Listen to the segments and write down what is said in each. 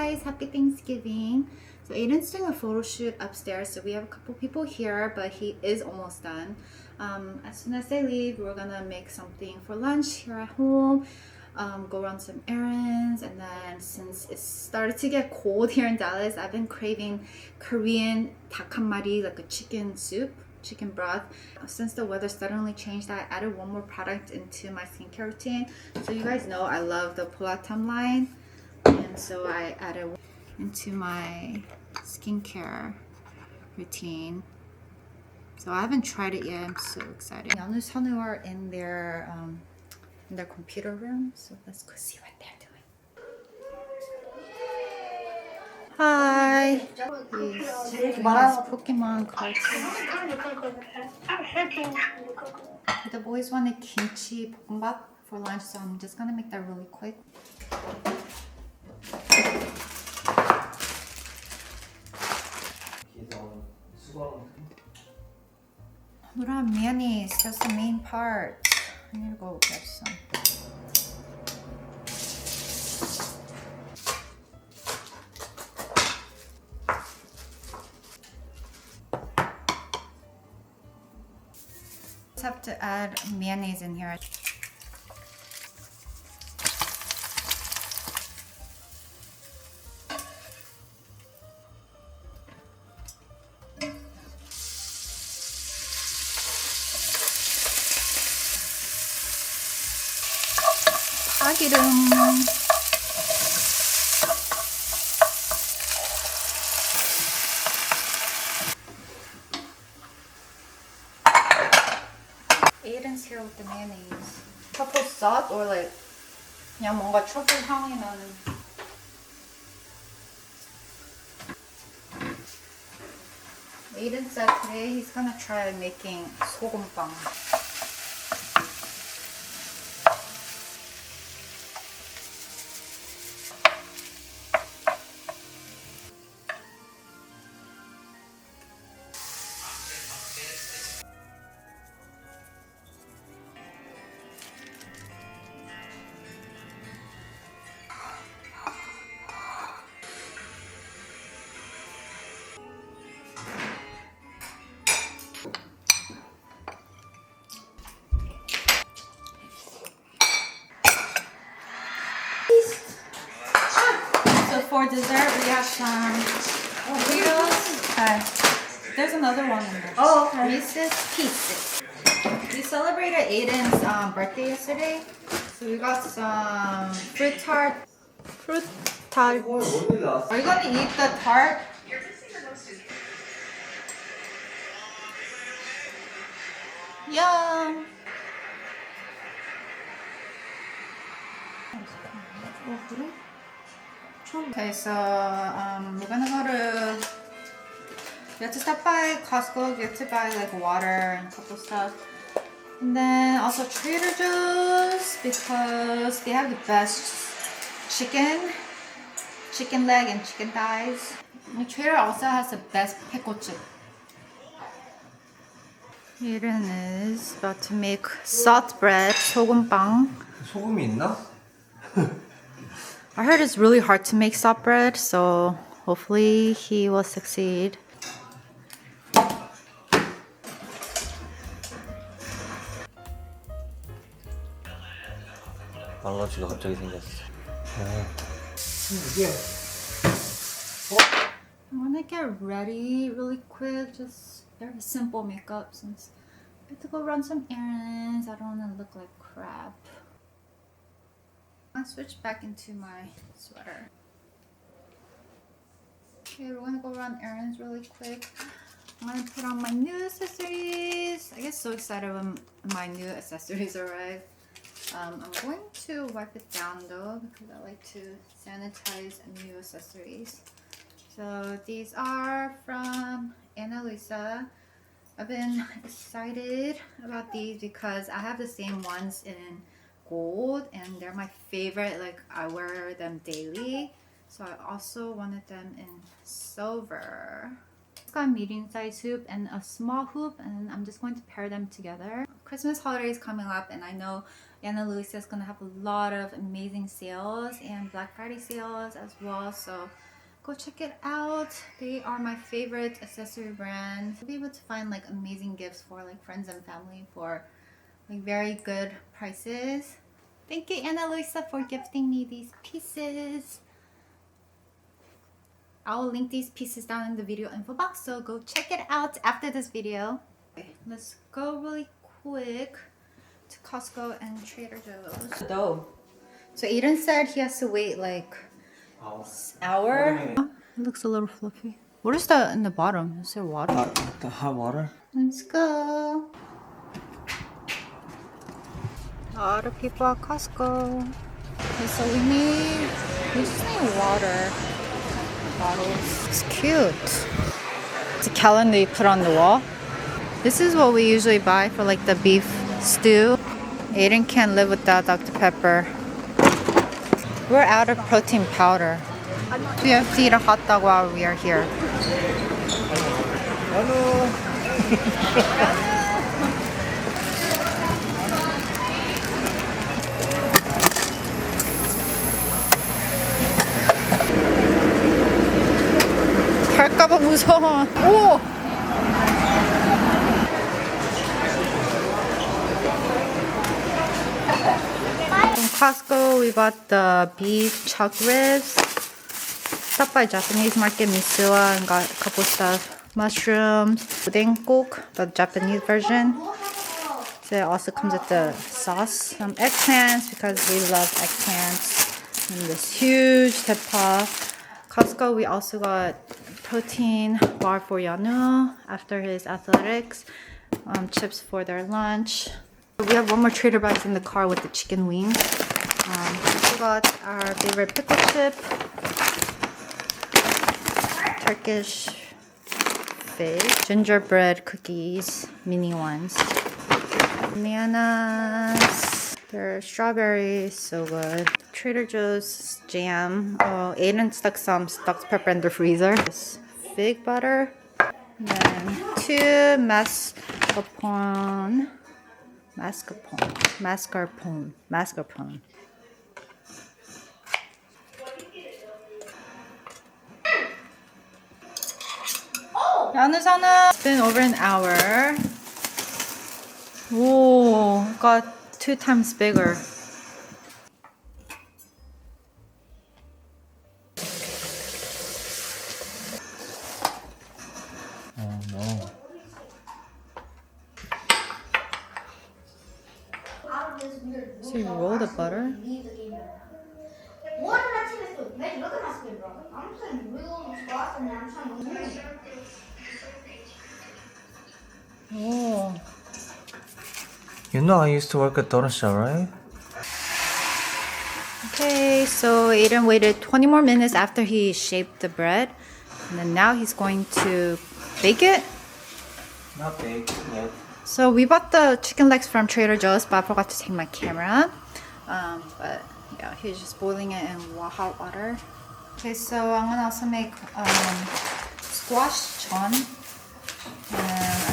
guys, happy Thanksgiving. So Aiden's doing a photo shoot upstairs, so we have a couple people here, but he is almost done. As soon as they leave, we're gonna make something for lunch here at home, go run some errands, and then since it started to get cold here in Dallas, I've been craving Korean dak 한마리, like a chicken soup, chicken broth. Since the weather suddenly changed, I added one more product into my skincare routine. So you guys know I love the Polatam line, and so I added into my skincare routine. So I haven't tried it yet. I'm so excited. Anu Sanu are in their computer room, so let's go see what they're doing. Hi. These Pokemon cards. The boys wanted kimchi 볶음밥 for lunch, so I'm just gonna make that really quick. We don't have mayonnaise, that's the main part. I need to go get some. Just have to add mayonnaise in here. 파기름. Aiden's here with the mayonnaise. Truffle sauce or like 그냥 뭔가 truffle 향이 나는. Aiden said today he's gonna try making 소금빵. So for dessert, we have some Oreos. Okay. There's another one in there. Oh, okay. Reese's Pieces. We celebrated Aiden's birthday yesterday, so we got some fruit tart. Fruit tart. Are you gonna eat the tart? Yum. Okay, so we're gonna go to. We have to stop by Costco. We have to buy like water and a couple stuff, and then also Trader Joe's because they have the best chicken leg and chicken thighs. And Trader also has the best pickle chip. Aiden is about to make salt bread, 소금빵. 소금이 있나? I heard it's really hard to make salt bread, so hopefully he will succeed. 알러지가 갑자기 생겼어. I want to get ready really quick, just very simple makeup since I have to go run some errands. I don't want to look like crap. I'll switch back into my sweater. Okay, we're gonna go run errands really quick. I'm gonna put on my new accessories. I get so excited when my new accessories arrive. I'm going to wipe it down though because I like to sanitize new accessories. So these are from Ana Luisa. I've been excited about these because I have the same ones in gold and they're my favorite. Like I wear them daily. So I also wanted them in silver. Got a medium-sized hoop and a small hoop, and I'm just going to pair them together. Christmas holiday is coming up, and I know Ana Luisa is going to have a lot of amazing sales and Black Friday sales as well, so go check it out. They are my favorite accessory brand. You'll be able to find like amazing gifts for like friends and family for like very good prices. Thank you, Ana Luisa, for gifting me these pieces. I'll link these pieces down in the video info box, so go check it out after this video. Okay, let's go really quick to Costco and Trader Joe's. Dough. So Aiden said he has to wait like hour. It looks a little fluffy. What is that in the bottom? Is there water? The hot water. Let's go. A lot of people at Costco. Okay, so we just need water bottles. It's cute. It's a calendar you put on the wall. This is what we usually buy for like the beef stew. Aiden can't live without Dr. Pepper. We're out of protein powder. We have to eat a hot dog while we are here. 갈까봐 무서워. 오! From Costco, we bought the beef chuck ribs. Stopped by Japanese market Mitsuwa and got a couple stuff. Mushrooms, udengkok, the Japanese version. So it also comes with the sauce. Some eggplants because we love eggplants. And this huge tepa. Costco, we also got protein bar for Yanu after his athletics. Chips for their lunch. We have one more Trader Bags in the car with the chicken wings. We got our favorite pickle chip, Turkish fish, gingerbread cookies, mini ones, bananas, their strawberries, so good. Trader Joe's jam. Oh, Aiden stuck some Dr. Pepper in the freezer. This fig butter, and then 2 mascarpone. It's been over an hour. Whoa, got 2 times bigger. Oh no. So you roll the butter? Oh. You know I used to work at donut shop, right? Okay, so Aiden waited 20 more minutes after he shaped the bread. And then now he's going to bake it. Not big yet. So we bought the chicken legs from Trader Joe's, but I forgot to take my camera. But yeah, he's just boiling it in hot water. Okay, so I'm gonna also make squash chon. And I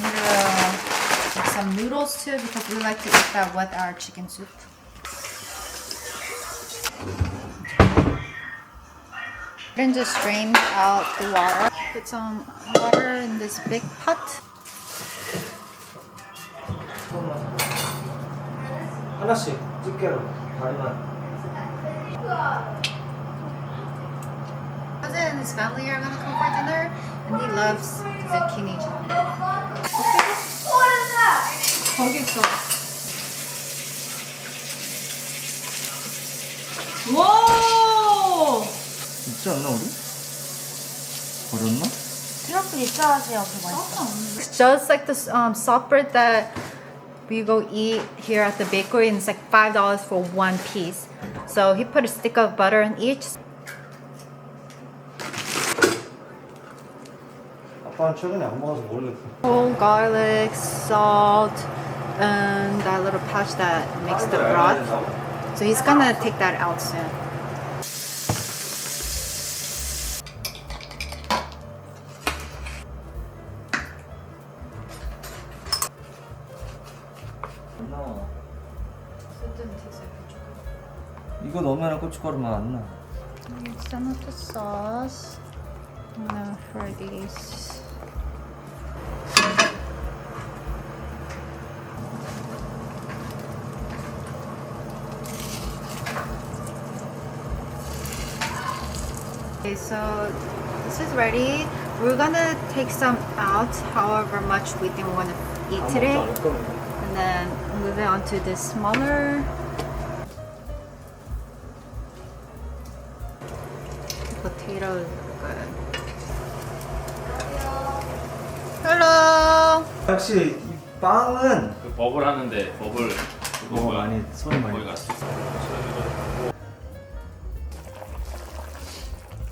need to make some noodles too because we like to eat that with our chicken soup. Then just strain out the water. Put some water in this big pot. 하나씩 집게로 다리만. Cousin and his family are gonna come for dinner, and he loves zucchini chon. 거기 있어. 와! 있지 않나 우리? 버렸나? 트러플 있어야지 여기 맛있어. It's just like the soft bread that we go eat here at the bakery, and it's like $5 for 1 piece. So he put a stick of butter in each. 아빠는 최근에 안 먹어서 모르겠어. Whole garlic, salt, and that little pouch that makes the broth. So he's gonna take that out soon. 안 나와. Something tastes like ketchup. 이거 넣으면 고춧가루만 안 나. Some of the sauce. Now for these. Okay, so this is ready. We're gonna take some out, however much we think we're gonna eat today, and then move it on to this smaller. Potatoes are good. Hello. 역시 이 빵은 그 버블 하는데 버블 그거 뭐야? 많이 손이 많이 거기 갔어.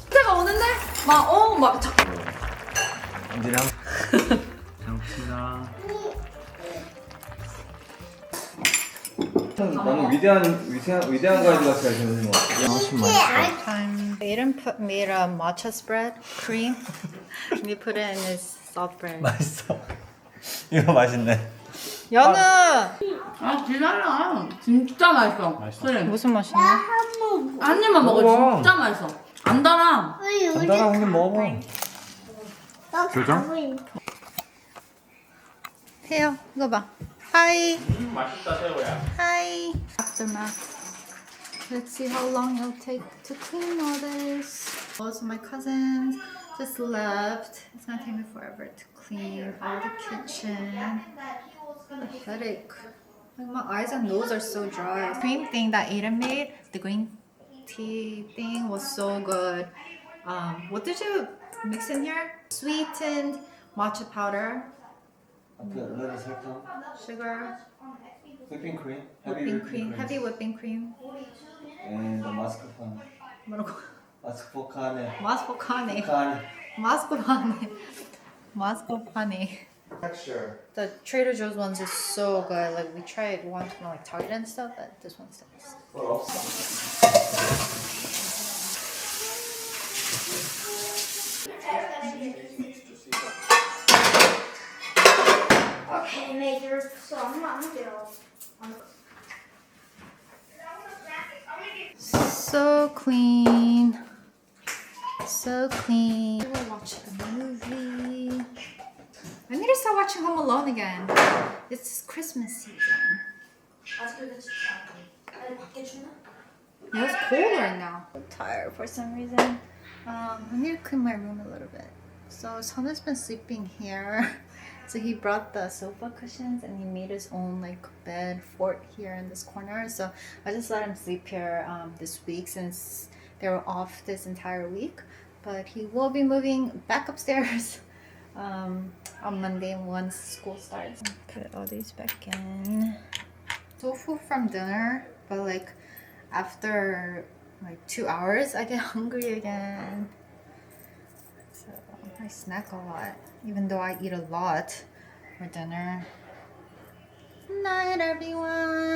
때가 오는데 막 언니랑 잘 먹습니다. 나는 위대한 가이드 같이 가르치는 거. 훨씬 맛있어. time. Aiden made a matcha spread cream. And he put it in his soft bread. 맛있어. 이거 맛있네. 연우 아 기다려. 진짜 맛있어. 그래. 무슨 맛이냐? 한 입만 먹어. 먹어. 진짜 맛있어. 안 달아. 간단한 한입 먹어. 교정? 해요. 이거 봐. Hi. 맛있다 새우야. Hi. Aftermath. Let's see how long it'll take to clean all this. Also, my cousins just left. It's gonna take me forever to clean all the kitchen. A headache. Like my eyes and nose are so dry. Cream thing that Aiden made, the green tea thing was so good. What did you mix in here? Sweetened matcha powder, 레드 설탕, sugar, whipping cream, whipping cream, heavy whipping cream. and 마스카포네. 뭐라고? 마스카포네. 마스코카네. 카네. 마스코파네. 마스코파네. Texture. The Trader Joe's ones is so good. Like we tried one from like Target and stuff, but this one's the best. 뭐 없어. So clean. So clean. We'll watch a movie. I need to start watching Home Alone again. It's Christmas season. Yeah, it's cold right now. I'm tired for some reason. I need to clean my room a little bit. So Son's been sleeping here. So he brought the sofa cushions and he made his own like bed fort here in this corner. So I just let him sleep here this week since they were off this entire week. But he will be moving back upstairs on Monday once school starts. Put all these back in. Tofu from dinner, but like after like 2 hours I get hungry again. So I snack a lot, even though I eat a lot for dinner. Night everyone.